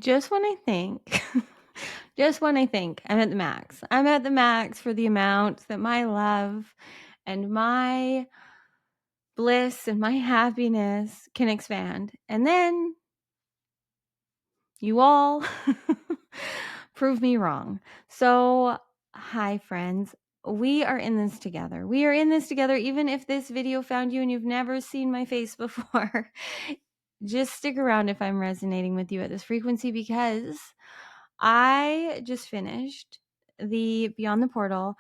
just when I think, just when I think I'm at the max. I'm at the max for the amount that my love and my bliss and my happiness can expand. And then you all prove me wrong. So, hi, friends. We are in this together. We are in this together, even if this video found you and you've never seen my face before. Just stick around if I'm resonating with you at this frequency, because I just finished the Beyond the Portal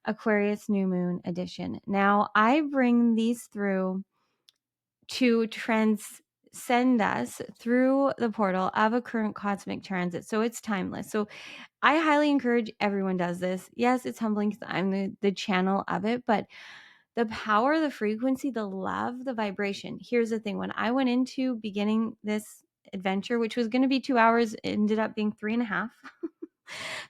Aquarius New Moon edition. Now, I bring these through to transcend us through the portal of a current cosmic transit. So it's timeless. So I highly encourage everyone does this. Yes, it's humbling because I'm the channel of it, but the power, the frequency, the love, the vibration. Here's the thing. When I went into beginning this adventure, which was going to be 2 hours, ended up being 3.5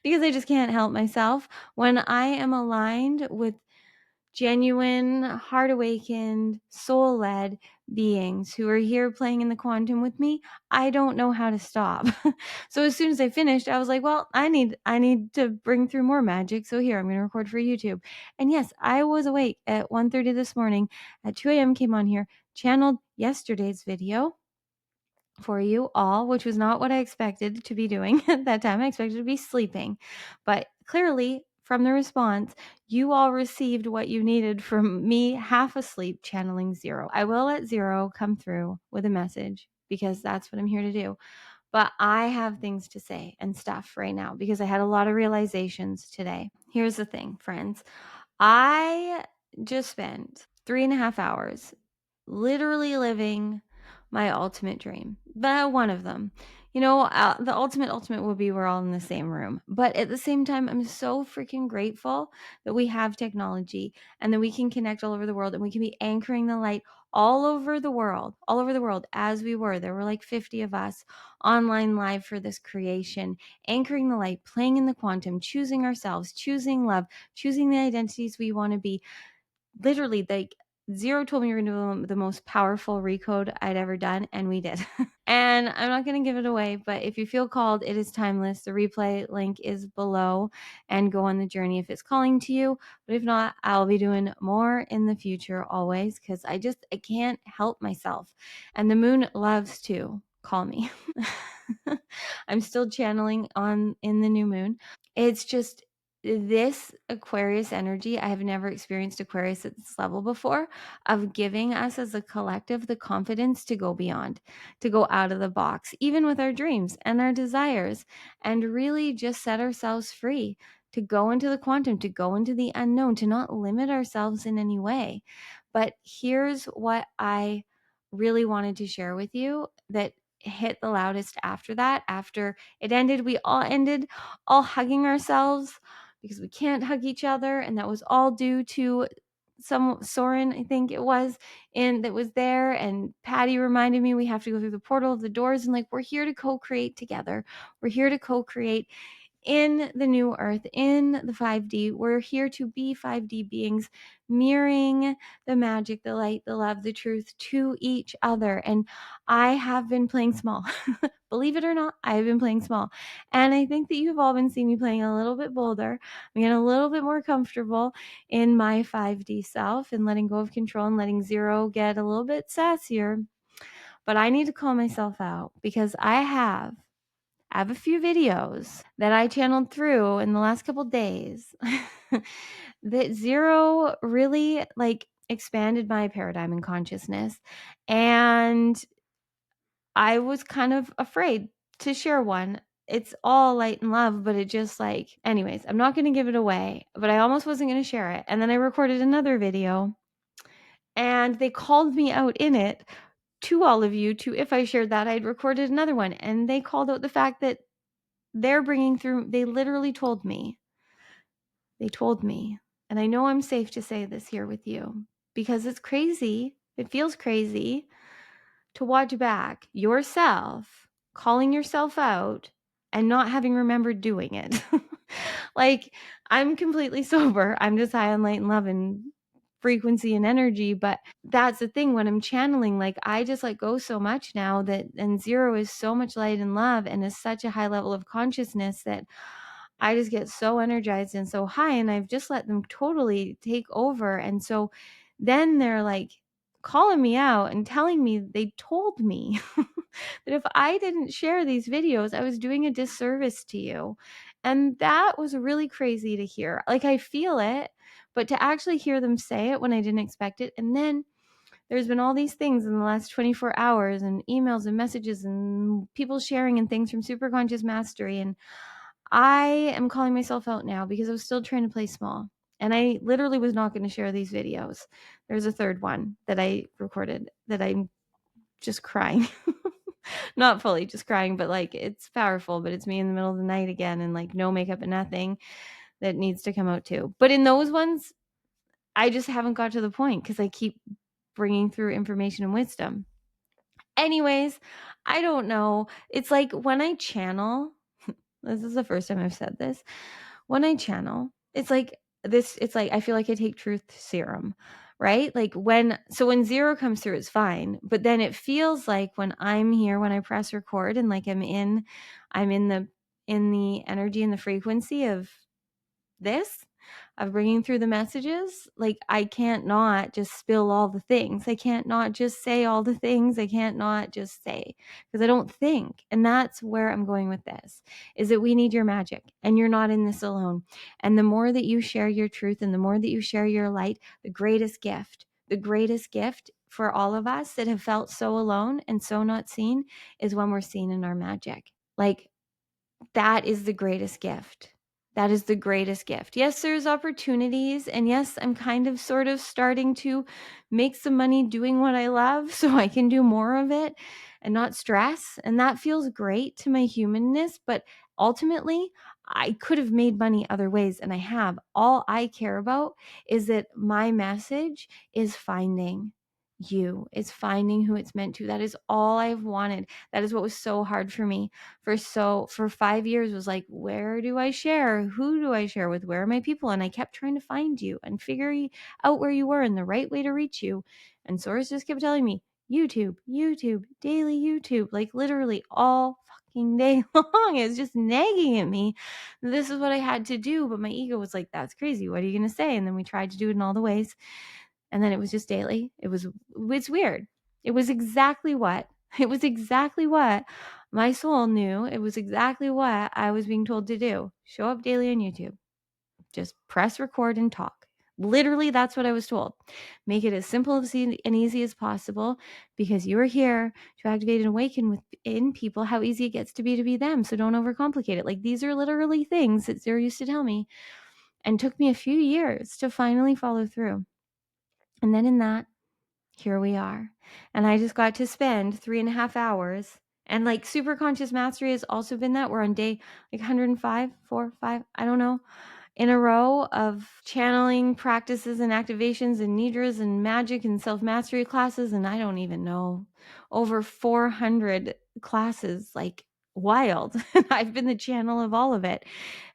because I just can't help myself. When I am aligned with genuine, heart awakened, soul led beings who are here playing in the quantum with me, I don't know how to stop. So as soon as I finished, I was like, well, I need to bring through more magic. So here, I'm going to record for YouTube. And yes, I was awake at 1:30 this morning. At 2 a.m. came on here, channeled yesterday's video for you all, which was not what I expected to be doing at that time. I expected to be sleeping. But clearly, from the response, you all received what you needed from me half asleep channeling Zero. I will let Zero come through with a message because that's what I'm here to do. But I have things to say and stuff right now because I had a lot of realizations today. Here's the thing, friends. I just spent 3.5 hours literally living my ultimate dream, but one of them. The ultimate would be we're all in the same room. But at the same time, I'm so freaking grateful that we have technology and that we can connect all over the world and we can be anchoring the light all over the world, as we were. There were like 50 of us online live for this creation, anchoring the light, playing in the quantum, choosing ourselves, choosing love, choosing the identities we want to be. Literally, like, Zero told me we were going to do the most powerful recode I'd ever done, and we did. And I'm not going to give it away, but if you feel called, it is timeless. The replay link is below, and go on the journey if it's calling to you. But if not, I'll be doing more in the future always, because I can't help myself. And the moon loves to call me. I'm still channeling in the new moon. It's just this Aquarius energy. I have never experienced Aquarius at this level before, of giving us as a collective the confidence to go beyond, to go out of the box, even with our dreams and our desires, and really just set ourselves free, to go into the quantum, to go into the unknown, to not limit ourselves in any way. But here's what I really wanted to share with you that hit the loudest after that. After it ended, we all ended all hugging ourselves because we can't hug each other, and that was all due to some Soren, I think it was, and that was there. And Patty reminded me we have to go through the portal of the doors, and like, we're here to co-create together. We're here to co-create in the new earth, in the 5D. We're here to be 5D beings, mirroring the magic, the light, the love, the truth to each other. And I have been playing small. Believe it or not, I've been playing small. And I think that you've all been seeing me playing a little bit bolder. I'm getting a little bit more comfortable in my 5D self and letting go of control and letting Zero get a little bit sassier. But I need to call myself out because I have a few videos that I channeled through in the last couple days that Zero really expanded my paradigm and consciousness. And I was kind of afraid to share one. It's all light and love, but it just anyways, I'm not going to give it away, but I almost wasn't going to share it. And then I recorded another video and they called me out in it to all of you to, if I shared that, I'd recorded another one. And they called out the fact that they're bringing through, they literally told me, and I know I'm safe to say this here with you because it's crazy. It feels crazy to watch back yourself calling yourself out and not having remembered doing it. I'm completely sober. I'm just high on light and love and frequency and energy. But that's the thing, when I'm channeling, like, I just let go so much now that, and zero is so much light and love and is such a high level of consciousness that I just get so energized and so high, and I've just let them totally take over. And so then they're like calling me out and telling me, they told me that if I didn't share these videos, I was doing a disservice to you. And that was really crazy to hear. Like, I feel it, but to actually hear them say it when I didn't expect it. And then there's been all these things in the last 24 hours, and emails and messages and people sharing and things from Superconscious Mastery. And I am calling myself out now because I was still trying to play small. And I literally was not going to share these videos. There's a third one that I recorded that I'm just crying. Not fully just crying, but like, it's powerful, but it's me in the middle of the night again, and like no makeup and nothing, that needs to come out too. But in those ones, I just haven't got to the point because I keep bringing through information and wisdom. Anyways, I don't know. It's like when I channel, this is the first time I've said this. When I channel, it's like this, it's like I feel like I take truth serum, right? Like when zero comes through, it's fine. But then it feels like when I'm here, when I press record and like I'm in the energy and the frequency of this, of bringing through the messages, like I can't not just spill all the things. I can't not just say all the things. I can't not just say, because I don't think. And that's where I'm going with this, is that we need your magic, and you're not in this alone. And the more that you share your truth and the more that you share your light, the greatest gift for all of us that have felt so alone and so not seen is when we're seen in our magic. Like, that is the greatest gift. That is the greatest gift. Yes, there's opportunities. And yes, I'm kind of sort of starting to make some money doing what I love so I can do more of it and not stress. And that feels great to my humanness. But ultimately, I could have made money other ways, and I have. All I care about is that my message is finding you. It's finding who it's meant to. That is all I've wanted. That is what was so hard for me for 5 years, was like, where do I share? Who do I share with? Where are my people? And I kept trying to find you and figure out where you were and the right way to reach you. And Source just kept telling me, YouTube, daily YouTube, like literally all fucking day long. It was just nagging at me. This is what I had to do. But my ego was like, that's crazy. What are you going to say? And then we tried to do it in all the ways. And then it was just daily. It's weird. It was exactly what my soul knew. It was exactly what I was being told to do. Show up daily on YouTube. Just press record and talk. Literally, that's what I was told. Make it as simple and easy as possible, because you are here to activate and awaken within people how easy it gets to be them. So don't overcomplicate it. Like, these are literally things that Zero used to tell me, and took me a few years to finally follow through. And then in that, here we are. And I just got to spend 3.5 hours. And like Super Conscious Mastery has also been that. We're on day like 105, 4, 5, I don't know, in a row of channeling practices and activations and nidras and magic and self-mastery classes. And I don't even know, over 400 classes, like wild. I've been the channel of all of it.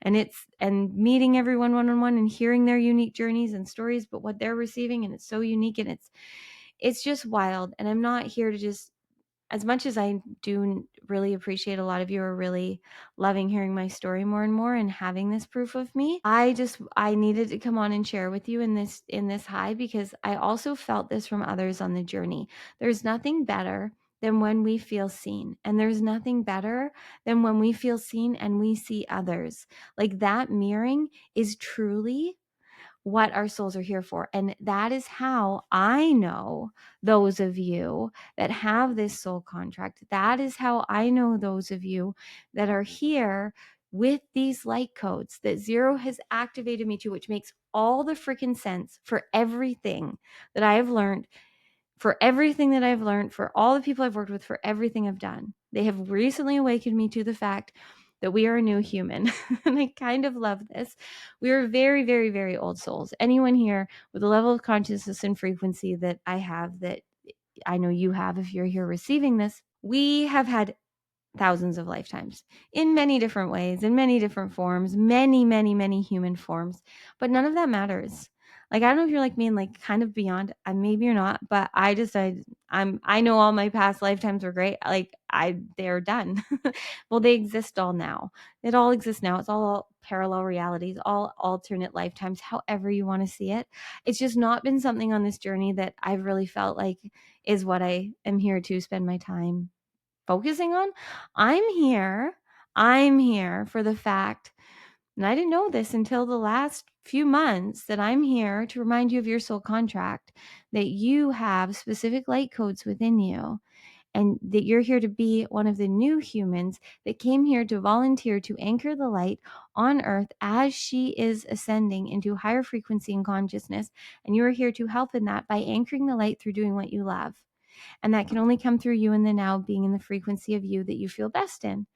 And meeting everyone one-on-one and hearing their unique journeys and stories, but what they're receiving. And it's so unique, and it's just wild. And I'm not here to just, as much as I do really appreciate a lot of you are really loving hearing my story more and more and having this proof of me, I needed to come on and share with you in this high, because I also felt this from others on the journey. There's nothing better than when we feel seen, and there's nothing better than when we feel seen and we see others. Like, that mirroring is truly what our souls are here for. And that is how I know those of you that have this soul contract. That is how I know those of you that are here with these light codes that Zero has activated me to, which makes all the freaking sense for everything that I have learned, for everything that I've learned, for all the people I've worked with, for everything I've done. They have recently awakened me to the fact that we are a new human. And I kind of love this. We are very, very, very old souls. Anyone here with a level of consciousness and frequency that I have, that I know you have if you're here receiving this, we have had thousands of lifetimes in many different ways, in many different forms, many, many, many human forms. But none of that matters. Like, I don't know if you're like me and like kind of beyond. Maybe you're not, but I know all my past lifetimes were great. Like they're done. Well, they exist all now. It all exists now. It's all parallel realities, all alternate lifetimes, however you want to see it. It's just not been something on this journey that I've really felt like is what I am here to spend my time focusing on. I'm here. I'm here for the fact, and I didn't know this until the last few months, that I'm here to remind you of your soul contract, that you have specific light codes within you, and that you're here to be one of the new humans that came here to volunteer to anchor the light on earth as she is ascending into higher frequency and consciousness. And you are here to help in that by anchoring the light through doing what you love. And that can only come through you in the now, being in the frequency of you that you feel best in.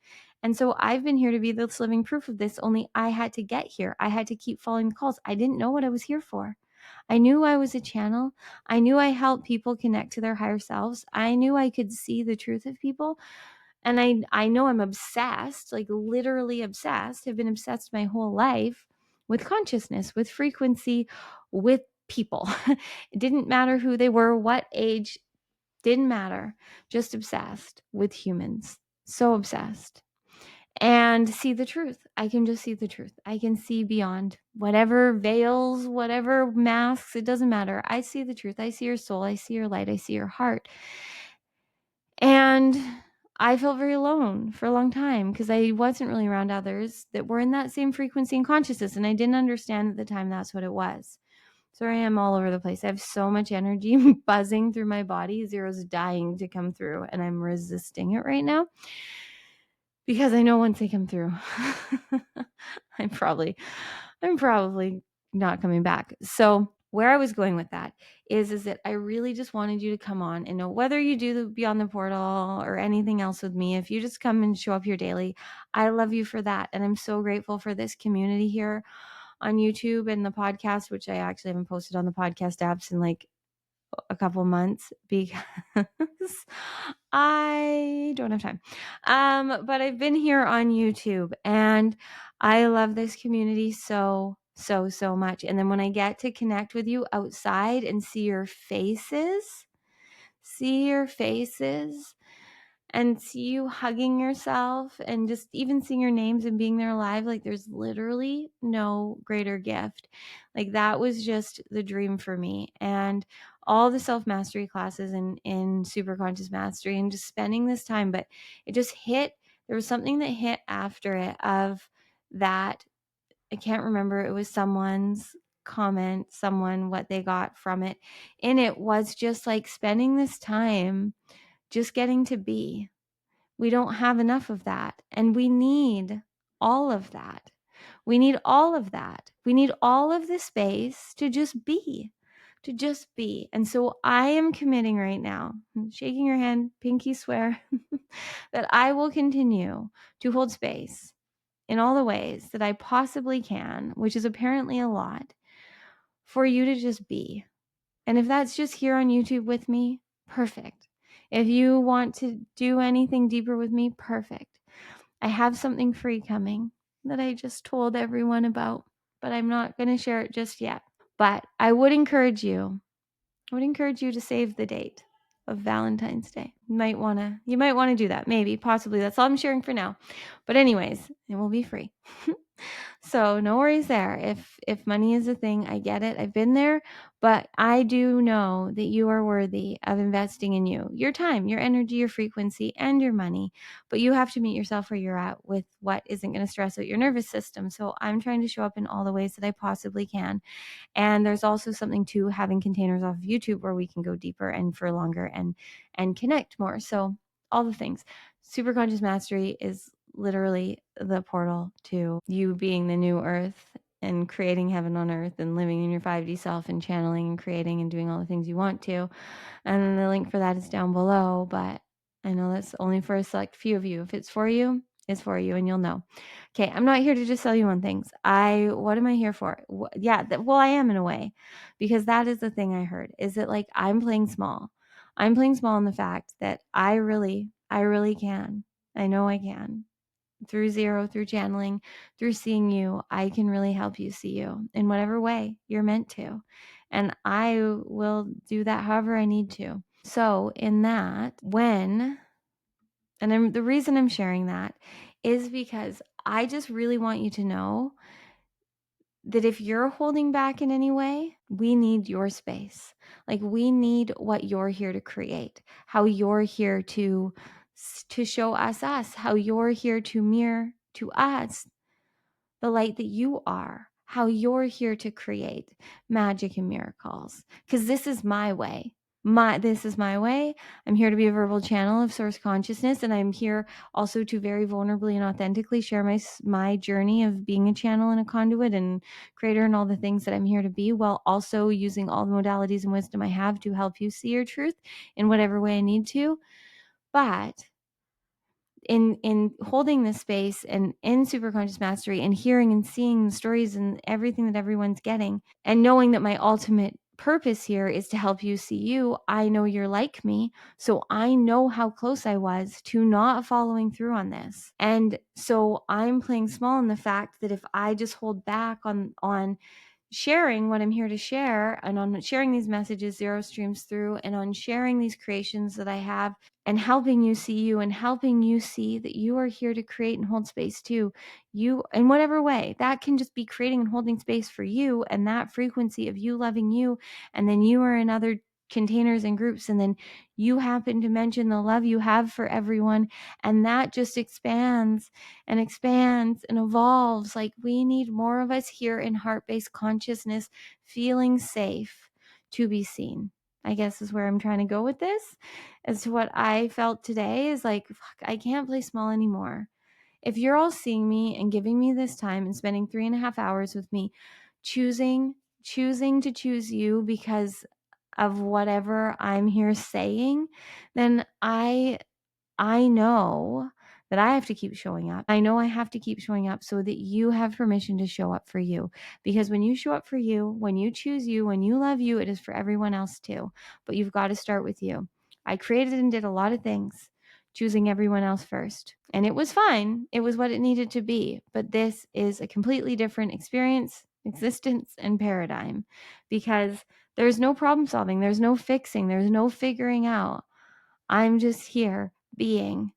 And so I've been here to be this living proof of this, only I had to get here. I had to keep following the calls. I didn't know what I was here for. I knew I was a channel. I knew I helped people connect to their higher selves. I knew I could see the truth of people. And I know I'm obsessed, like literally obsessed. I've been obsessed my whole life with consciousness, with frequency, with people. It didn't matter who they were, what age, didn't matter. Just obsessed with humans. So obsessed. And see the truth. I can just see the truth. I can see beyond whatever veils, whatever masks. It doesn't matter. I see the truth. I see your soul. I see your light. I see your heart. And I felt very alone for a long time because I wasn't really around others that were in that same frequency and consciousness. And I didn't understand at the time that's what it was. So I am all over the place. I have so much energy buzzing through my body. Zero's dying to come through, and I'm resisting it right now because I know once they come through, I'm probably not coming back. So where I was going with that is that I really just wanted you to come on and know, whether you do the Beyond the Portal or anything else with me, if you just come and show up here daily, I love you for that. And I'm so grateful for this community here on YouTube and the podcast, which I actually haven't posted on the podcast apps in like a couple months because I don't have time. But I've been here on YouTube and I love this community so much. And then when I get to connect with you outside and see your faces, and see you hugging yourself and just even seeing your names and being there live, like there's literally no greater gift. Like that was just the dream for me. And all the self-mastery classes in super conscious mastery and just spending this time, but it just hit, there was something that hit after it of that. I can't remember, it was someone's comment, what they got from it. And it was just like spending this time just getting to be. We don't have enough of that. And we need all of that. We need all of that. We need all of the space to just be, And so I am committing right now, shaking your hand, pinky swear, that I will continue to hold space in all the ways that I possibly can, which is apparently a lot, for you to just be. And if that's just here on YouTube with me, perfect. If you want to do anything deeper with me, perfect. I have something free coming that I just told everyone about, but I'm not going to share it just yet. But I would encourage you to save the date of Valentine's Day. You might want to do that. Maybe, possibly. That's all I'm sharing for now. But anyways, it will be free. So no worries there. If money is a thing, I get it. I've been there, but I do know that you are worthy of investing in you, your time, your energy, your frequency, and your money. But you have to meet yourself where you're at with what isn't going to stress out your nervous system. So I'm trying to show up in all the ways that I possibly can. And there's also something to having containers off of YouTube where we can go deeper and for longer and connect more. So all the things. Super conscious mastery is literally the portal to you being the new earth and creating heaven on earth and living in your 5D self and channeling and creating and doing all the things you want to. And then the link for that is down below, but I know that's only for a select few of you. If it's for you, it's for you and you'll know. Okay, I'm not here to just sell you on things. What am I here for? Well, I am in a way, because that is the thing I heard, is that like I'm playing small. I'm playing small in the fact that I really can. I know I can. through Zero, through channeling, through seeing you, I can really help you see you in whatever way you're meant to. And I will do that however I need to. So in that, the reason I'm sharing that is because I just really want you to know that if you're holding back in any way, we need your space. Like, we need what you're here to create, how you're here to show us, how you're here to mirror to us the light that you are, how you're here to create magic and miracles. Because this is my way. This is my way. I'm here to be a verbal channel of source consciousness, and I'm here also to very vulnerably and authentically share my journey of being a channel and a conduit and creator and all the things that I'm here to be, while also using all the modalities and wisdom I have to help you see your truth in whatever way I need to. But in holding this space and in superconscious mastery and hearing and seeing the stories and everything that everyone's getting, and knowing that my ultimate purpose here is to help you see you, I know you're like me, so I know how close I was to not following through on this. And so I'm playing small in the fact that if I just hold back on sharing what I'm here to share, and on sharing these messages Zero streams through, and on sharing these creations that I have, and helping you see you, and helping you see that you are here to create and hold space too. You, in whatever way, that can just be creating and holding space for you, and that frequency of you loving you, and then you are in other containers and groups, and then you happen to mention the love you have for everyone, and that just expands and expands and evolves. Like, we need more of us here in heart-based consciousness, feeling safe to be seen, I guess, is where I'm trying to go with this. As to what I felt today is like, fuck, I can't play small anymore. If you're all seeing me and giving me this time and spending 3.5 hours with me, choosing to choose you because of whatever I'm here saying, then I know that I have to keep showing up. I know I have to keep showing up so that you have permission to show up for you. Because when you show up for you, when you choose you, when you love you, it is for everyone else too. But you've got to start with you. I created and did a lot of things, choosing everyone else first. And it was fine. It was what it needed to be. But this is a completely different experience, existence, and paradigm. Because there's no problem solving. There's no fixing. There's no figuring out. I'm just here being.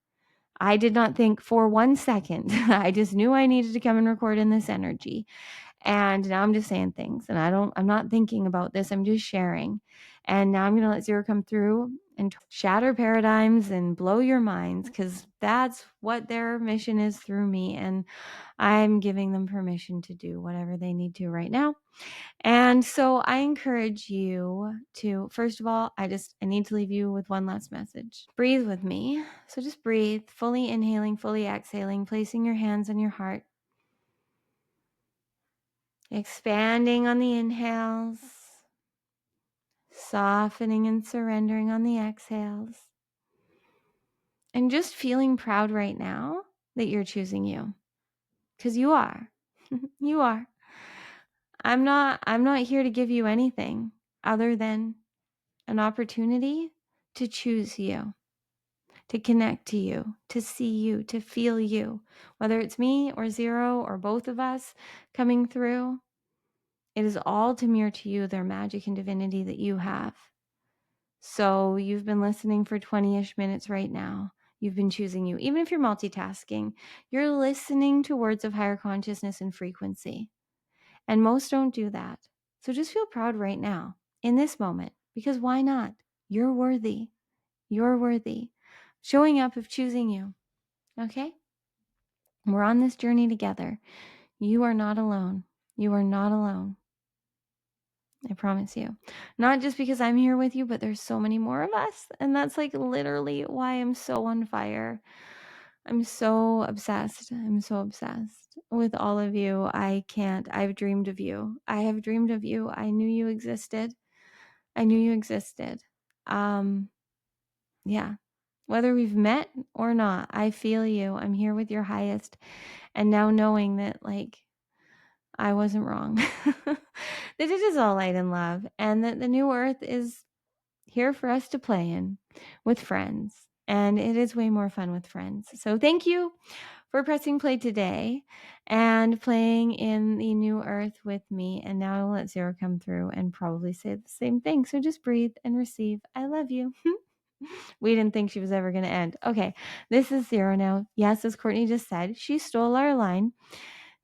I did not think for 1 second. I just knew I needed to come and record in this energy. And now I'm just saying things, and I'm not thinking about this. I'm just sharing. And now I'm going to let Zero come through and shatter paradigms and blow your minds, because that's what their mission is through me. And I'm giving them permission to do whatever they need to right now. And so I encourage you to, first of all, I need to leave you with one last message. Breathe with me. So just breathe, fully inhaling, fully exhaling, placing your hands on your heart. Expanding on the inhales, softening and surrendering on the exhales. And just feeling proud right now that you're choosing you. Because you are. You are. I'm not here to give you anything other than an opportunity to choose you, to connect to you, to see you, to feel you. Whether it's me or Zero or both of us coming through, it is all to mirror to you their magic and divinity that you have. So you've been listening for 20-ish minutes right now. You've been choosing you. Even if you're multitasking, you're listening to words of higher consciousness and frequency. And most don't do that. So just feel proud right now in this moment, because why not? You're worthy. You're worthy. Showing up of choosing you. Okay? We're on this journey together. You are not alone. You are not alone. I promise you. Not just because I'm here with you, but there's so many more of us. And that's like literally why I'm so on fire. I'm so obsessed. I'm so obsessed with all of you. I can't. I've dreamed of you. I have dreamed of you. I knew you existed. I knew you existed. Yeah. Whether we've met or not, I feel you. I'm here with your highest. And now knowing that, like, I wasn't wrong. That it is all light and love. And that the new earth is here for us to play in with friends. And it is way more fun with friends. So thank you for pressing play today and playing in the new earth with me. And now I will let Zero come through and probably say the same thing. So just breathe and receive. I love you. We didn't think she was ever going to end. Okay, this is Zero now. Yes, as Cortnie just said, she stole our line.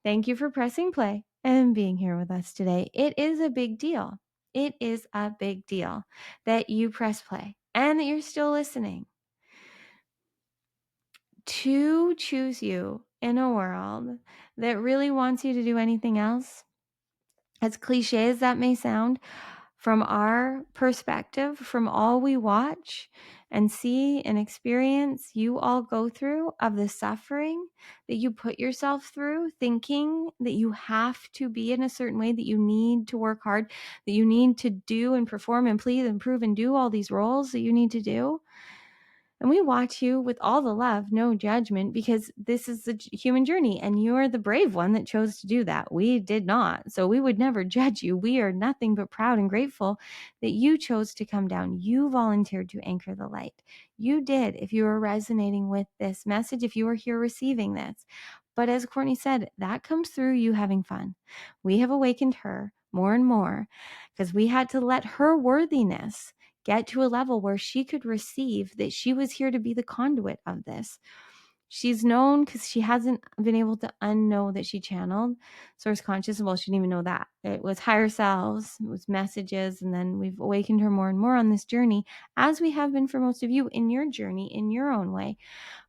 Thank you for pressing play and being here with us today. It is a big deal. It is a big deal that you press play and that you're still listening. To choose you in a world that really wants you to do anything else, as cliche as that may sound, from our perspective, from all we watch and see and experience, you all go through of the suffering that you put yourself through, thinking that you have to be in a certain way, that you need to work hard, that you need to do and perform and please and prove and do all these roles that you need to do. And we watch you with all the love, no judgment, because this is the human journey and you're the brave one that chose to do that. We did not. So we would never judge you. We are nothing but proud and grateful that you chose to come down. You volunteered to anchor the light. You did. If you are resonating with this message, if you are here receiving this. But as Cortnie said, that comes through you having fun. We have awakened her more and more because we had to let her worthiness get to a level where she could receive that she was here to be the conduit of this. She's known because she hasn't been able to unknow that she channeled source conscious. Well, she didn't even know that. It was higher selves, it was messages, and then we've awakened her more and more on this journey, as we have been for most of you in your journey in your own way.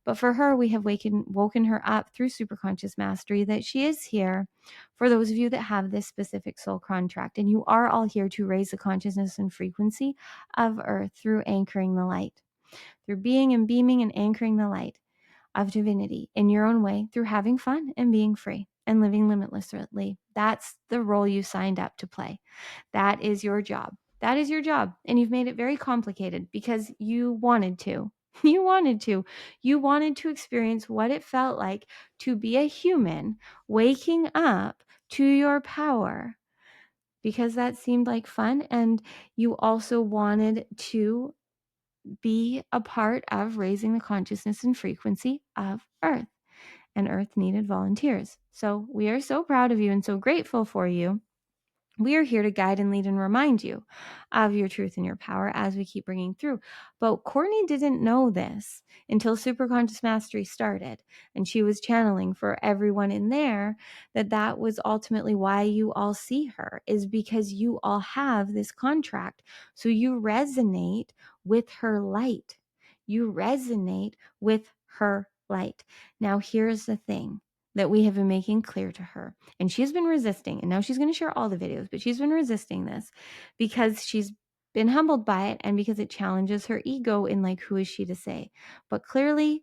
But for her, we have woken her up through superconscious mastery that she is here for those of you that have this specific soul contract. And you are all here to raise the consciousness and frequency of Earth through anchoring the light, through being and beaming and anchoring the light of divinity in your own way, through having fun and being free and living limitlessly. That's the role you signed up to play. That is your job. That is your job. And you've made it very complicated because you wanted to. You wanted to. You wanted to experience what it felt like to be a human waking up to your power because that seemed like fun. And you also wanted to be a part of raising the consciousness and frequency of Earth. And Earth needed volunteers. So we are so proud of you and so grateful for you. We are here to guide and lead and remind you of your truth and your power as we keep bringing through. But Cortnie didn't know this until Superconscious Mastery started, and she was channeling for everyone in there that was ultimately why you all see her, is because you all have this contract. So you resonate with her light. You resonate with her light. Now, here's the thing that we have been making clear to her. And she's been resisting, and now she's going to share all the videos, but she's been resisting this because she's been humbled by it and because it challenges her ego in like, who is she to say? But clearly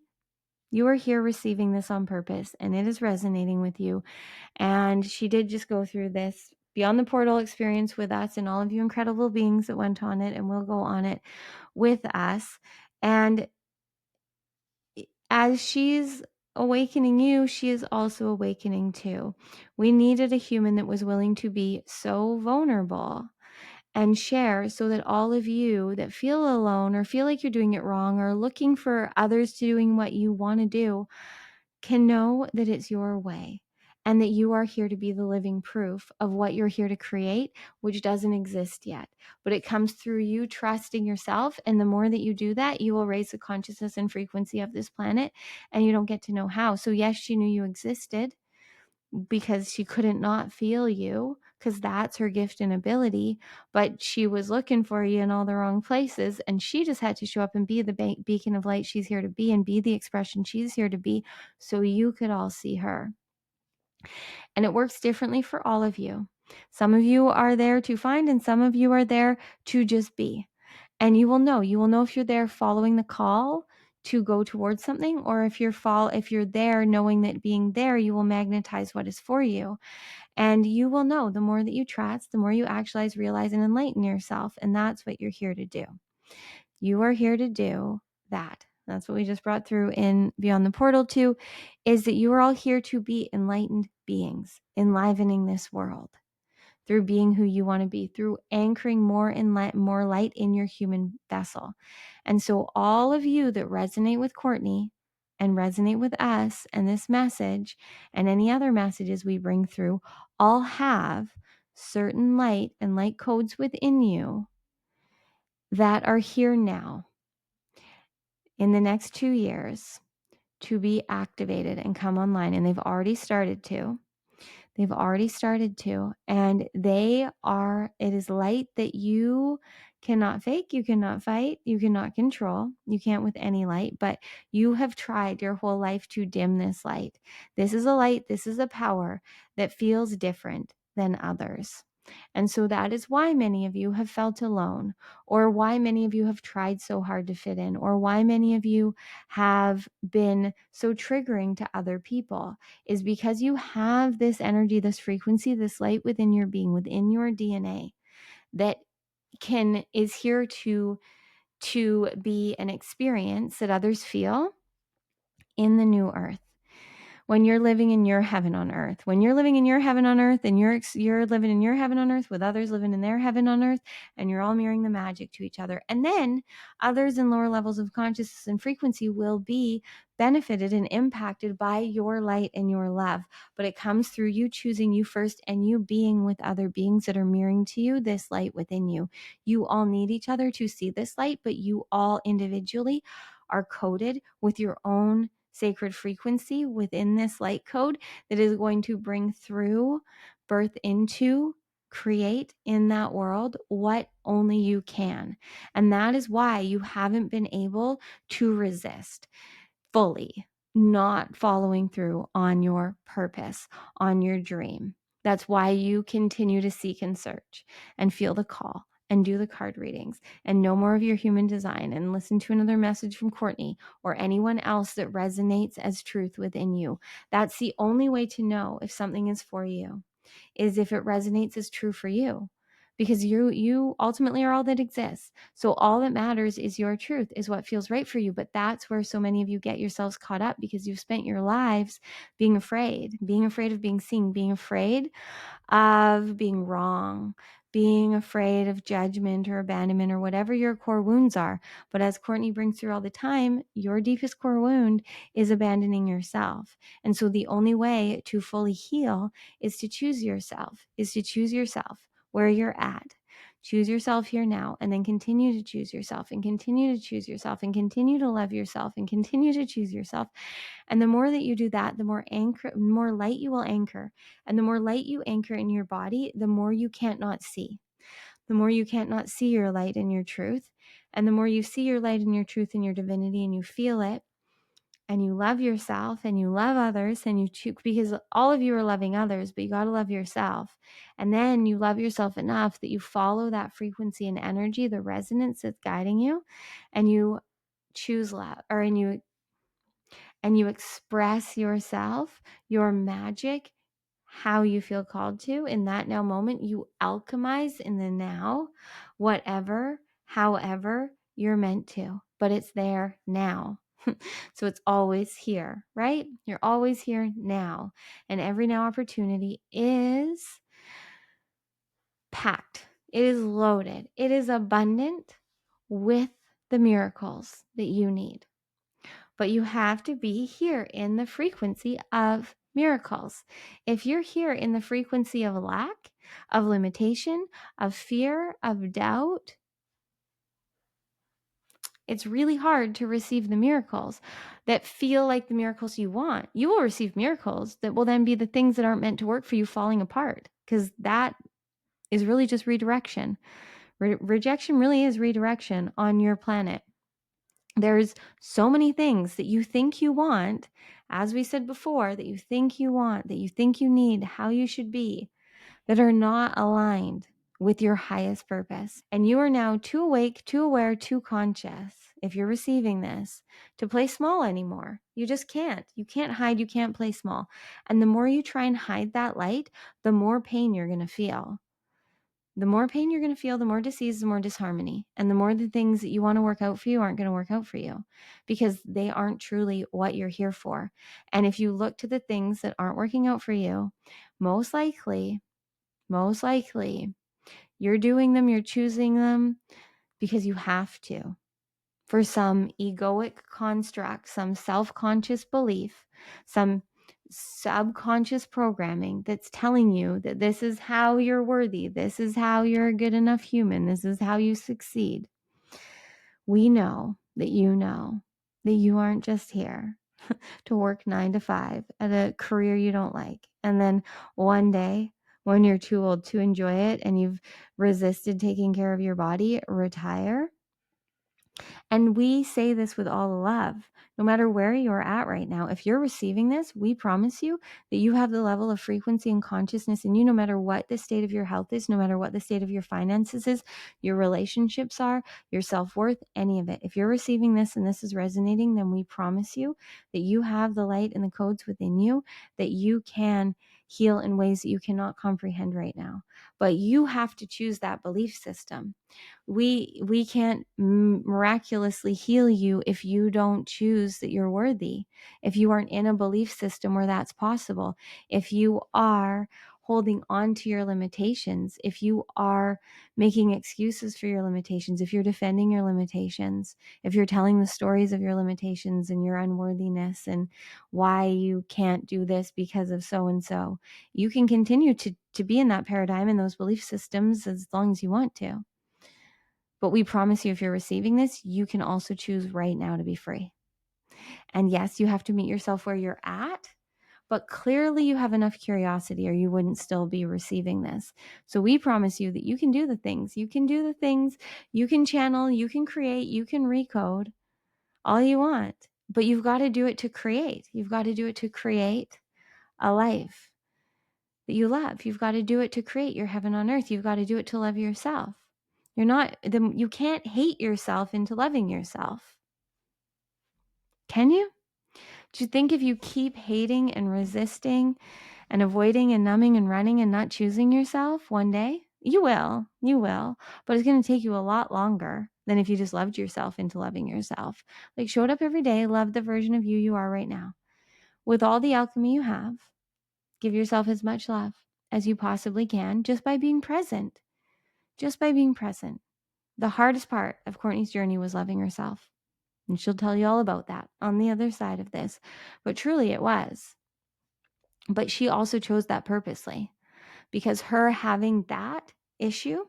you are here receiving this on purpose and it is resonating with you. And she did just go through this Beyond the Portal experience with us and all of you incredible beings that went on it and will go on it with us. And as she's awakening you, she is also awakening too. We needed a human that was willing to be so vulnerable and share so that all of you that feel alone or feel like you're doing it wrong or looking for others doing what you want to do can know that it's your way and that you are here to be the living proof of what you're here to create, which doesn't exist yet. But it comes through you trusting yourself. And the more that you do that, you will raise the consciousness and frequency of this planet, and you don't get to know how. So yes, she knew you existed because she couldn't not feel you, because that's her gift and ability, but she was looking for you in all the wrong places, and she just had to show up and be the beacon of light she's here to be and be the expression she's here to be so you could all see her. And it works differently for all of you. Some of you are there to find, and some of you are there to just be. And you will know if you're there following the call to go towards something, or if you're there knowing that being there, you will magnetize what is for you. And you will know the more that you trust, the more you actualize, realize, and enlighten yourself. And that's what you're here to do. You are here to do that. That's what we just brought through in Beyond the Portal 2, is that you are all here to be enlightened beings, enlivening this world through being who you want to be, through anchoring more light in your human vessel. And so all of you that resonate with Cortnie and resonate with us and this message and any other messages we bring through all have certain light and light codes within you that are here now in the next 2 years to be activated and come online. And they've already started to. They've already started to. And it is light that you cannot fake, you cannot fight, you cannot control. You can't with any light, but you have tried your whole life to dim this light. This is a light, this is a power that feels different than others. And so that is why many of you have felt alone, or why many of you have tried so hard to fit in, or why many of you have been so triggering to other people, is because you have this energy, this frequency, this light within your being, within your DNA that is here to be an experience that others feel in the new earth. When you're living in your heaven on earth, when you're living in your heaven on earth and you're living in your heaven on earth with others living in their heaven on earth, and you're all mirroring the magic to each other. And then others in lower levels of consciousness and frequency will be benefited and impacted by your light and your love. But it comes through you choosing you first and you being with other beings that are mirroring to you this light within you. You all need each other to see this light, but you all individually are coded with your own sacred frequency within this light code that is going to bring through, birth into, create in that world what only you can. And that is why you haven't been able to resist fully not following through on your purpose, on your dream. That's why you continue to seek and search and feel the call and do the card readings and know more of your human design and listen to another message from Cortnie or anyone else that resonates as truth within you. That's the only way to know if something is for you, is if it resonates as true for you. Because you ultimately are all that exists. So all that matters is your truth, is what feels right for you. But that's where so many of you get yourselves caught up, because you've spent your lives being afraid of being seen, being afraid of being wrong, being afraid of judgment or abandonment or whatever your core wounds are. But as Cortnie brings through all the time, your deepest core wound is abandoning yourself. And so the only way to fully heal is to choose yourself, where you're at. Choose yourself here now, and then continue to choose yourself, and continue to choose yourself, and continue to love yourself, and continue to choose yourself. And the more that you do that, the more light you will anchor. And the more light you anchor in your body, the more you can't not see. The more you can't not see your light and your truth. And the more you see your light and your truth and your divinity, and you feel it, and you love yourself and you love others, and you choose, because all of you are loving others, but you got to love yourself. And then you love yourself enough that you follow that frequency and energy, the resonance that's guiding you, and you choose love, and you express yourself, your magic, how you feel called to in that now moment. You alchemize in the now, whatever, however you're meant to, but it's there now. So it's always here, right? You're always here now. And every now opportunity is packed. It is loaded. It is abundant with the miracles that you need. But you have to be here in the frequency of miracles. If you're here in the frequency of lack, of limitation, of fear, of doubt, it's really hard to receive the miracles that feel like the miracles you want. You will receive miracles that will then be the things that aren't meant to work for you falling apart, because that is really just redirection. Rejection really is redirection on your planet. There's so many things that you think you want, as we said before, that you think you want, that you think you need, how you should be, that are not aligned with your highest purpose. And you are now too awake, too aware, too conscious, if you're receiving this, to play small anymore. You just can't. You can't hide. You can't play small. And the more you try and hide that light, the more pain you're going to feel. The more pain you're going to feel, the more disease, the more disharmony, and the more the things that you want to work out for you aren't going to work out for you, because they aren't truly what you're here for. And if you look to the things that aren't working out for you, most likely, you're doing them, you're choosing them because you have to, for some egoic construct, some self-conscious belief, some subconscious programming that's telling you that this is how you're worthy, this is how you're a good enough human, this is how you succeed. We know that you aren't just here to work 9 to 5 at a career you don't like. And then one day, when you're too old to enjoy it and you've resisted taking care of your body, retire. And we say this with all the love. No matter where you're at right now, if you're receiving this, we promise you that you have the level of frequency and consciousness in you, no matter what the state of your health is, no matter what the state of your finances is, your relationships are, your self-worth, any of it. If you're receiving this and this is resonating, then we promise you that you have the light and the codes within you, that you can heal in ways that you cannot comprehend right now. But you have to choose that belief system. We can't miraculously heal you if you don't choose that you're worthy, if you aren't in a belief system where that's possible, if you are holding on to your limitations, if you are making excuses for your limitations, if you're defending your limitations, if you're telling the stories of your limitations and your unworthiness and why you can't do this because of so and so, you can continue to be in that paradigm and those belief systems as long as you want to. But we promise you, if you're receiving this, you can also choose right now to be free. And yes, you have to meet yourself where you're at, but clearly you have enough curiosity or you wouldn't still be receiving this. So we promise you that you can do the things. You can do the things. You can channel, you can create, you can recode all you want. But you've got to do it to create. You've got to do it to create a life that you love. You've got to do it to create your heaven on earth. You've got to do it to love yourself. You can't hate yourself into loving yourself. Can you? Do you think if you keep hating and resisting and avoiding and numbing and running and not choosing yourself one day, you will, but it's going to take you a lot longer than if you just loved yourself into loving yourself. Like, showed up every day, love the version of you are right now. With all the alchemy you have, give yourself as much love as you possibly can just by being present. Just by being present. The hardest part of Cortnie's journey was loving herself. And she'll tell you all about that on the other side of this. But truly it was. But she also chose that purposely, because her having that issue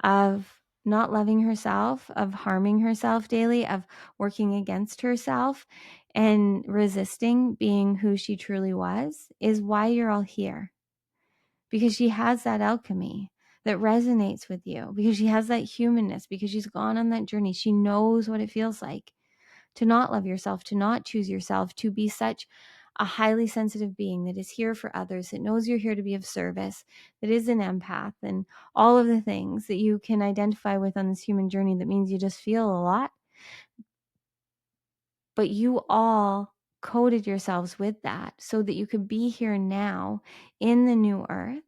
of not loving herself, of harming herself daily, of working against herself and resisting being who she truly was, is why you're all here. Because she has that alchemy that resonates with you, because she has that humanness, because she's gone on that journey. She knows what it feels like to not love yourself, to not choose yourself, to be such a highly sensitive being that is here for others, that knows you're here to be of service, that is an empath, and all of the things that you can identify with on this human journey. That means you just feel a lot. But you all coded yourselves with that so that you could be here now in the new earth,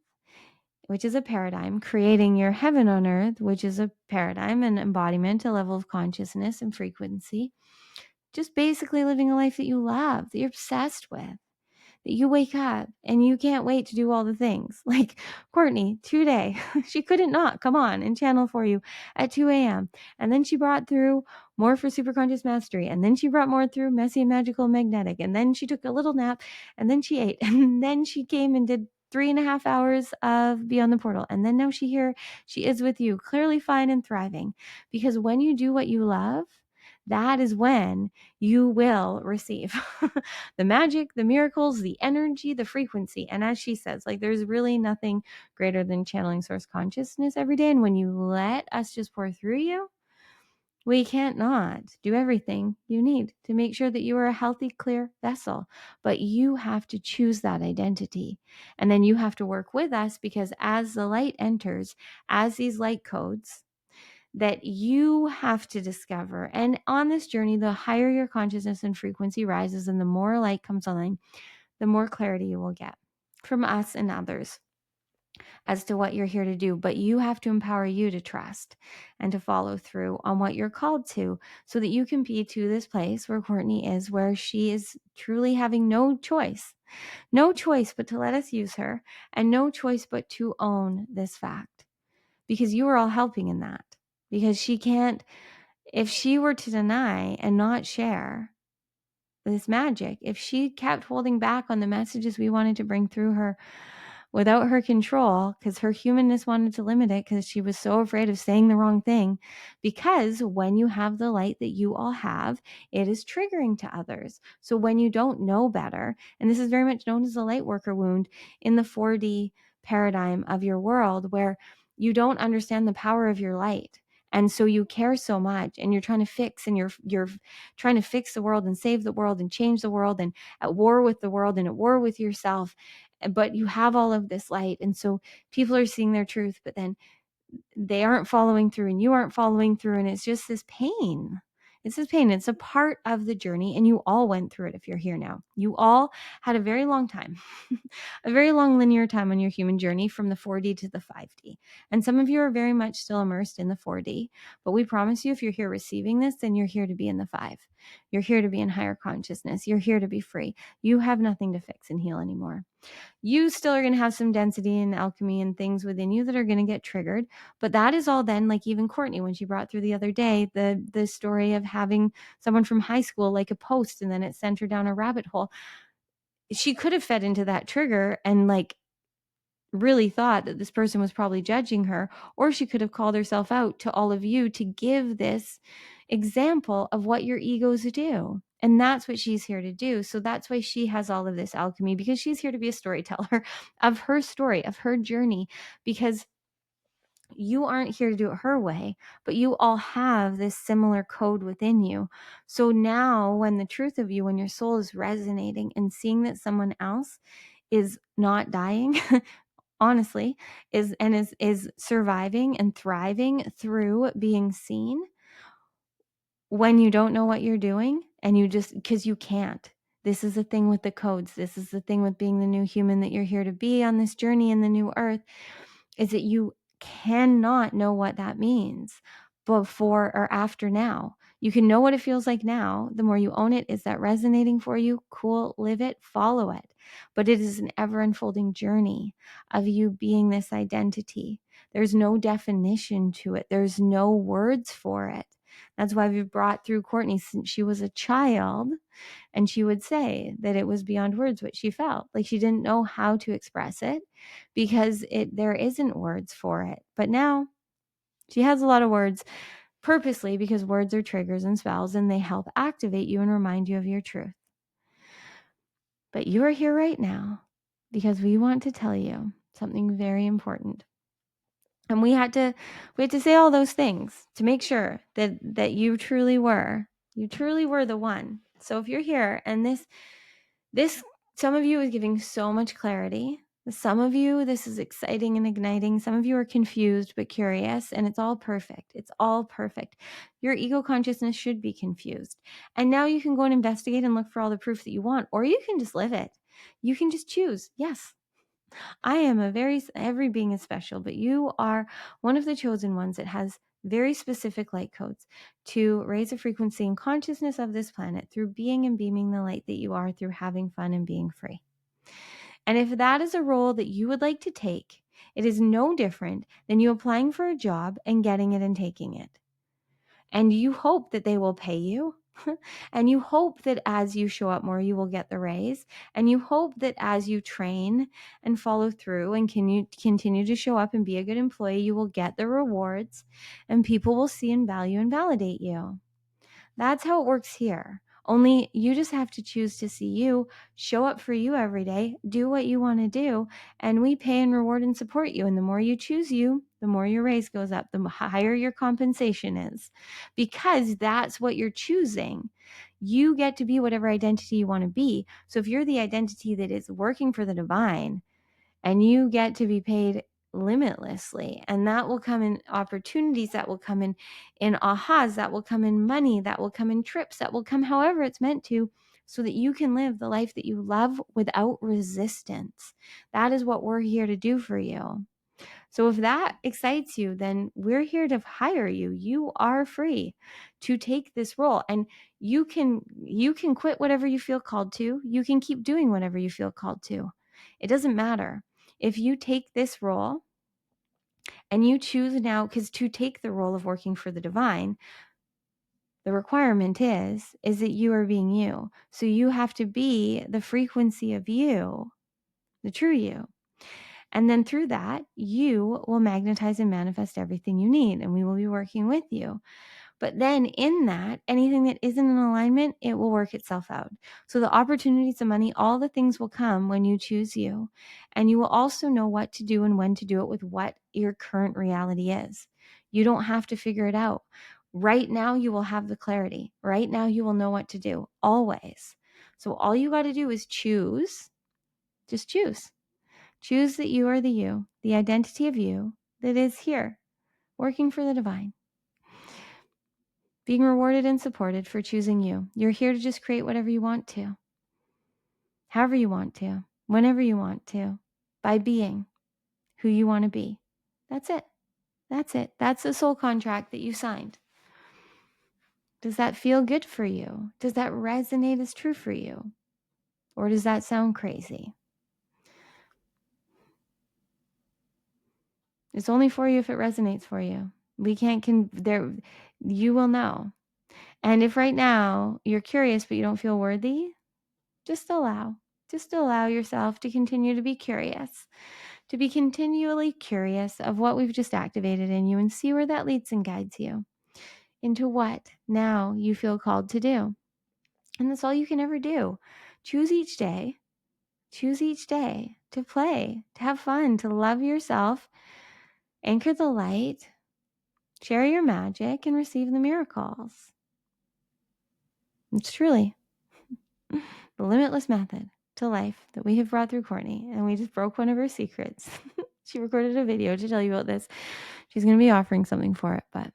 which is a paradigm, creating your heaven on earth, which is a paradigm, an embodiment, a level of consciousness and frequency. Just basically living a life that you love, that you're obsessed with, that you wake up and you can't wait to do all the things. Like Cortnie today, she couldn't not come on and channel for you at 2 a.m. And then she brought through more for Superconscious Mastery. And then she brought more through Messy and Magical and Magnetic. And then she took a little nap and then she ate. And then she came and did 3.5 hours of Beyond the Portal. And then now she is with you, clearly fine and thriving. Because when you do what you love, that is when you will receive the magic, the miracles, the energy, the frequency. And as she says, like, there's really nothing greater than channeling source consciousness every day. And when you let us just pour through you, we can't not do everything you need to make sure that you are a healthy, clear vessel. But you have to choose that identity. And then you have to work with us, because as the light enters, as these light codes, that you have to discover. And on this journey, the higher your consciousness and frequency rises and the more light comes online, the more clarity you will get from us and others as to what you're here to do. But you have to empower you to trust and to follow through on what you're called to, so that you can be to this place where Cortnie is, where she is truly having no choice but to let us use her, and no choice but to own this fact, because you are all helping in that. Because she can't if she were to deny and not share this magic, if she kept holding back on the messages we wanted to bring through her without her control, because her humanness wanted to limit it, because she was so afraid of saying the wrong thing, because when you have the light that you all have, it is triggering to others. So when you don't know better, and this is very much known as the light worker wound in the 4D paradigm of your world, where you don't understand the power of your light. And so you care so much, and you're trying to fix, and you're trying to fix the world and save the world and change the world, and at war with the world and at war with yourself. But you have all of this light, and so people are seeing their truth, but then they aren't following through, and you aren't following through, and it's just this pain. It's this pain. It's a part of the journey, and you all went through it. If you're here now, you all had a very long time, a very long linear time on your human journey from the 4D to the 5D. And some of you are very much still immersed in the 4D, but we promise you, if you're here receiving this, then you're here to be in the 5. You're here to be in higher consciousness. You're here to be free. You have nothing to fix and heal anymore. You still are going to have some density and alchemy and things within you that are going to get triggered. But that is all then, like even Cortnie, when she brought through the other day, the story of having someone from high school like a post, and then it sent her down a rabbit hole. She could have fed into that trigger and like really thought that this person was probably judging her, or she could have called herself out to all of you to give this example of what your egos do. And that's what she's here to do. So that's why she has all of this alchemy, because she's here to be a storyteller of her story, of her journey, because you aren't here to do it her way, but you all have this similar code within you. So now when the truth of you, when your soul is resonating and seeing that someone else is not dying, honestly, is surviving and thriving through being seen, when you don't know what you're doing, and you just, because you can't. This is the thing with the codes. This is the thing with being the new human that you're here to be on this journey in the new earth, is that you cannot know what that means before or after now. You can know what it feels like now. The more you own it, is that resonating for you? Cool, live it, follow it. But it is an ever unfolding journey of you being this identity. There's no definition to it. There's no words for it. That's why we've brought through Cortnie since she was a child, and she would say that it was beyond words what she felt. Like she didn't know how to express it because there isn't words for it. But now she has a lot of words, purposely, because words are triggers and spells, and they help activate you and remind you of your truth. But you are here right now because we want to tell you something very important. And we had to say all those things to make sure that you truly were the one. So if you're here, and this some of you is giving so much clarity. Some of you, this is exciting and igniting. Some of you are confused but curious, and it's all perfect. It's all perfect. Your ego consciousness should be confused. And now you can go and investigate and look for all the proof that you want, or you can just live it. You can just choose. Yes, I am every being is special, but you are one of the chosen ones that has very specific light codes to raise the frequency and consciousness of this planet through being and beaming the light that you are, through having fun and being free. And if that is a role that you would like to take, it is no different than you applying for a job and getting it and taking it. And you hope that they will pay you. And you hope that as you show up more, you will get the raise. And you hope that as you train and follow through and continue to show up and be a good employee, you will get the rewards, and people will see and value and validate you. That's how it works here. Only you just have to choose to see you, show up for you every day, do what you want to do, and we pay and reward and support you. And the more you choose you, the more your raise goes up, the higher your compensation is, because that's what you're choosing. You get to be whatever identity you want to be. So if you're the identity that is working for the divine, and you get to be paid limitlessly, and that will come in opportunities, that will come in ahas, that will come in money, that will come in trips, that will come however it's meant to, so that you can live the life that you love without resistance. That is what we're here to do for you. So if that excites you, then we're here to hire you. You are free to take this role, and you can quit whatever you feel called to. You can keep doing whatever you feel called to. It doesn't matter. If you take this role and you choose now, because to take the role of working for the divine, The requirement is that you are being you. So you have to be the frequency of you, the true you. And then through that, you will magnetize and manifest everything you need, and we will be working with you. But then in that, anything that isn't in alignment, it will work itself out. So the opportunities, the money, all the things will come when you choose you. And you will also know what to do and when to do it with what your current reality is. You don't have to figure it out. Right now, you will have the clarity. Right now, you will know what to do, always. So all you got to do is choose. Just choose. Choose that you are the you, the identity of you that is here, working for the divine. Being rewarded and supported for choosing you. You're here to just create whatever you want to, however you want to, whenever you want to, by being who you want to be. That's it. That's it. That's the soul contract that you signed. Does that feel good for you? Does that resonate as true for you? Or does that sound crazy? It's only for you if it resonates for you. We can't, you will know. And if right now you're curious but you don't feel worthy, just allow yourself to continue to be curious, to be continually curious of what we've just activated in you and see where that leads and guides you into what now you feel called to do. And that's all you can ever do. Choose each day to play, to have fun, to love yourself, anchor the light, share your magic, and receive the miracles. It's truly the limitless method to life that we have brought through Cortnie, and we just broke one of her secrets. She recorded a video to tell you about this. She's going to be offering something for it, but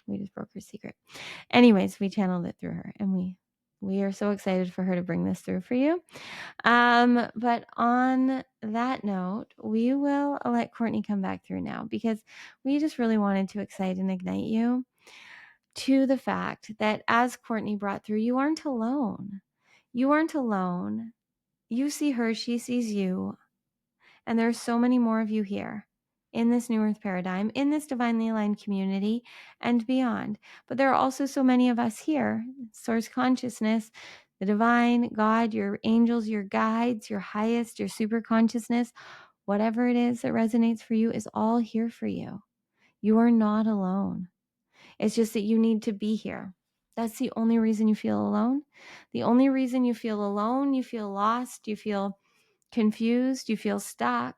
we just broke her secret. Anyways, we channeled it through her, and we are so excited for her to bring this through for you. But on that note, we will let Cortnie come back through now, because we just really wanted to excite and ignite you to the fact that as Cortnie brought through, you aren't alone. You aren't alone. You see her, she sees you. And there are so many more of you here in this New Earth paradigm, in this divinely aligned community, and beyond. But there are also so many of us here, source consciousness, the divine, God, your angels, your guides, your highest, your super consciousness, whatever it is that resonates for you is all here for you. You are not alone. It's just that you need to be here. That's the only reason you feel alone. The only reason you feel alone, you feel lost, you feel confused, you feel stuck,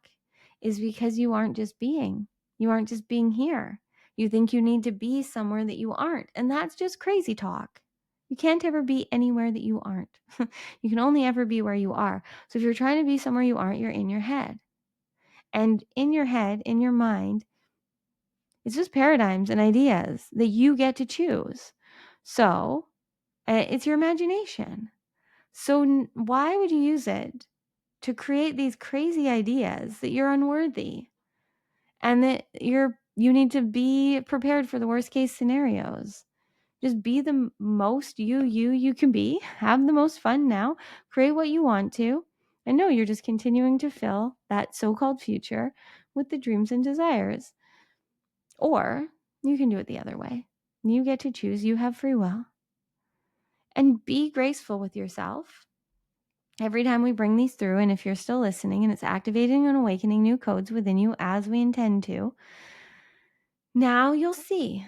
is because you aren't just being. You aren't just being here. You think you need to be somewhere that you aren't. And that's just crazy talk. You can't ever be anywhere that you aren't. You can only ever be where you are. So if you're trying to be somewhere you aren't, you're in your head. And in your head, in your mind, it's just paradigms and ideas that you get to choose. So it's your imagination. So why would you use it to create these crazy ideas that you're unworthy and that you need to be prepared for the worst case scenarios? Just be the most you can be. Have the most fun now. Create what you want to. And no, you're just continuing to fill that so-called future with the dreams and desires. Or you can do it the other way. You get to choose. You have free will. And be graceful with yourself. Every time we bring these through, and if you're still listening and it's activating and awakening new codes within you as we intend to, now you'll see,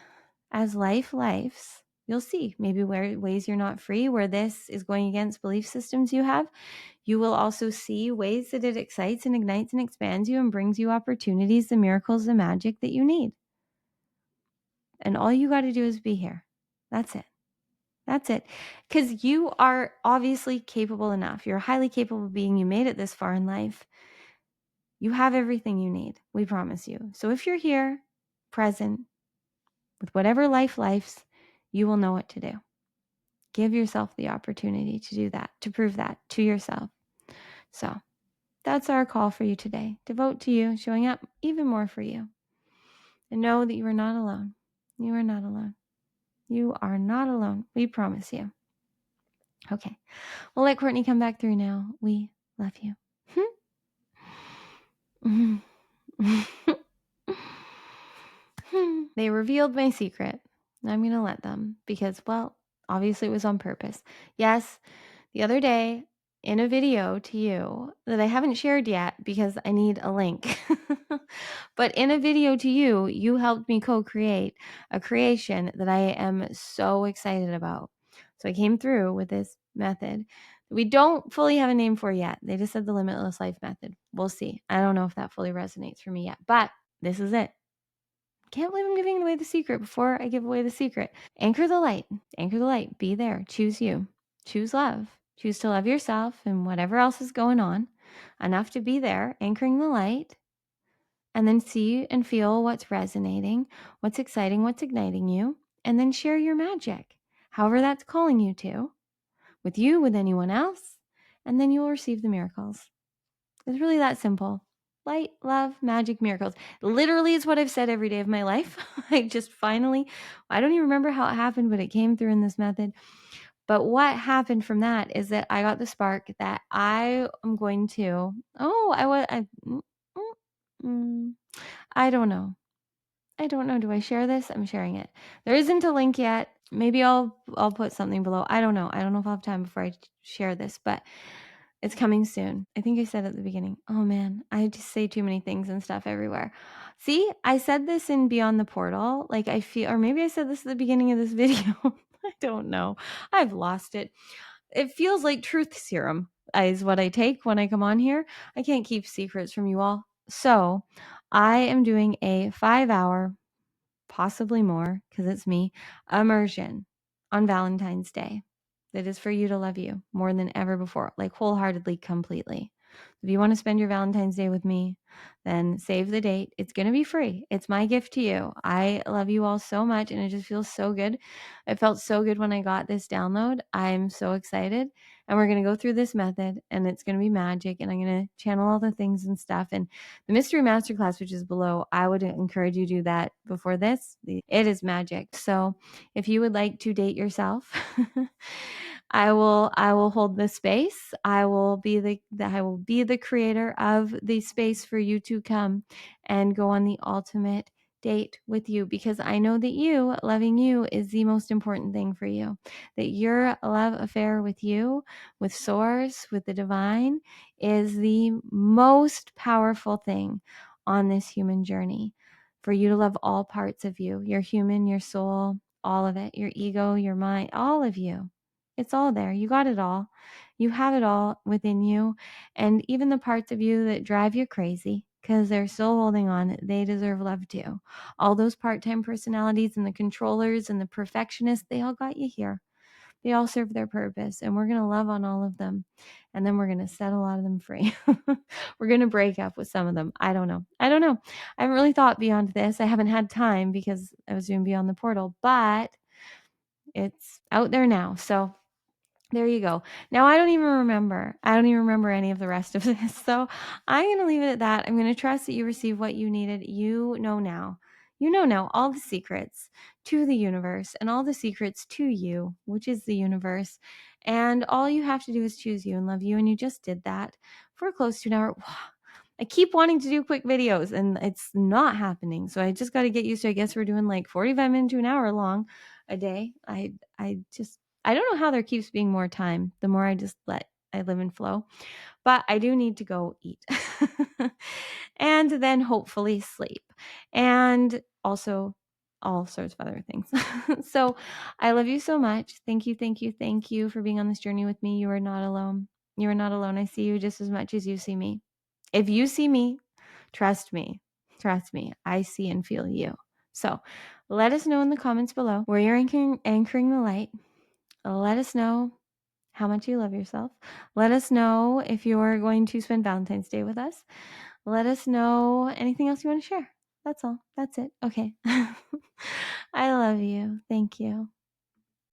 as lifes, you'll see maybe where ways you're not free, where this is going against belief systems you have. You will also see ways that it excites and ignites and expands you and brings you opportunities, the miracles, the magic that you need. And all you got to do is be here. That's it. That's it. Because you are obviously capable enough. You're a highly capable being. You made it this far in life. You have everything you need. We promise you. So if you're here, present, with whatever life's, you will know what to do. Give yourself the opportunity to do that, to prove that to yourself. So that's our call for you today. Devote to you, showing up even more for you. And know that you are not alone. You are not alone. You are not alone. We promise you. Okay. We'll let Cortnie come back through now. We love you. They revealed my secret. I'm going to let them because, well, obviously it was on purpose. Yes, the other day in a video to you that I haven't shared yet because I need a link. But in a video to you, you helped me co-create a creation that I am so excited about. So I came through with this method. We don't fully have a name for yet. They just said the limitless life method. We'll see. I don't know if that fully resonates for me yet, but this is it. Can't believe I'm giving away the secret before I give away the secret. Anchor the light. Anchor the light. Be there. Choose you. Choose love. Choose to love yourself and whatever else is going on. Enough to be there, anchoring the light, and then see and feel what's resonating, what's exciting, what's igniting you, and then share your magic, however that's calling you to, with you, with anyone else, and then you will receive the miracles. It's really that simple. Light, love, magic, miracles. Literally is what I've said every day of my life. I just finally, I don't even remember how it happened, but it came through in this method. But what happened from that is that I got the spark that I am going to, I don't know. I don't know. Do I share this? I'm sharing it. There isn't a link yet. Maybe I'll put something below. I don't know. I don't know if I'll have time before I share this, but it's coming soon. I think I said at the beginning. Oh man, I just say too many things and stuff everywhere. See, I said this in Beyond the Portal. Like I feel, or maybe I said this at the beginning of this video. I don't know. I've lost it. It feels like truth serum is what I take when I come on here. I can't keep secrets from you all. So I am doing a 5-hour, possibly more, because it's me, immersion on Valentine's Day. That is for you to love you more than ever before, like wholeheartedly, completely. If you want to spend your Valentine's Day with me, then save the date. It's going to be free. It's my gift to you. I love you all so much, and it just feels so good. It felt so good when I got this download. I'm so excited. And we're going to go through this method, and it's going to be magic. And I'm going to channel all the things and stuff. And the mystery masterclass, which is below, I would encourage you to do that before this. It is magic. So if you would like to date yourself, I will hold the space. I will be the creator of the space for you to come and go on the ultimate date with you, because I know that you loving you is the most important thing for you. That your love affair with you, with source, with the divine is the most powerful thing on this human journey. For you to love all parts of you, your human, your soul, all of it, your ego, your mind, all of you. It's all there. You got it all. You have it all within you. And even the parts of you that drive you crazy because they're still holding on, they deserve love too. All those part-time personalities and the controllers and the perfectionists, they all got you here. They all serve their purpose, and we're going to love on all of them. And then we're going to set a lot of them free. We're going to break up with some of them. I don't know. I haven't really thought beyond this. I haven't had time because I was doing Beyond the Portal, but it's out there now. So there you go. Now I don't even remember any of the rest of this. So I'm going to leave it at that. I'm going to trust that you receive what you needed. You know now all the secrets to the universe and all the secrets to you, which is the universe. And all you have to do is choose you and love you. And you just did that for close to an hour. I keep wanting to do quick videos and it's not happening. So I just got to get used to, I guess we're doing like 45 minutes to an hour long a day. I don't know how there keeps being more time. The more I just I live in flow, but I do need to go eat and then hopefully sleep and also all sorts of other things. So I love you so much. Thank you. Thank you. Thank you for being on this journey with me. You are not alone. You are not alone. I see you just as much as you see me. If you see me, trust me, I see and feel you. So let us know in the comments below where you're anchoring the light. Let us know how much you love yourself. Let us know if you're going to spend Valentine's Day with us. Let us know anything else you want to share. That's all. That's it. Okay. I love you. Thank you.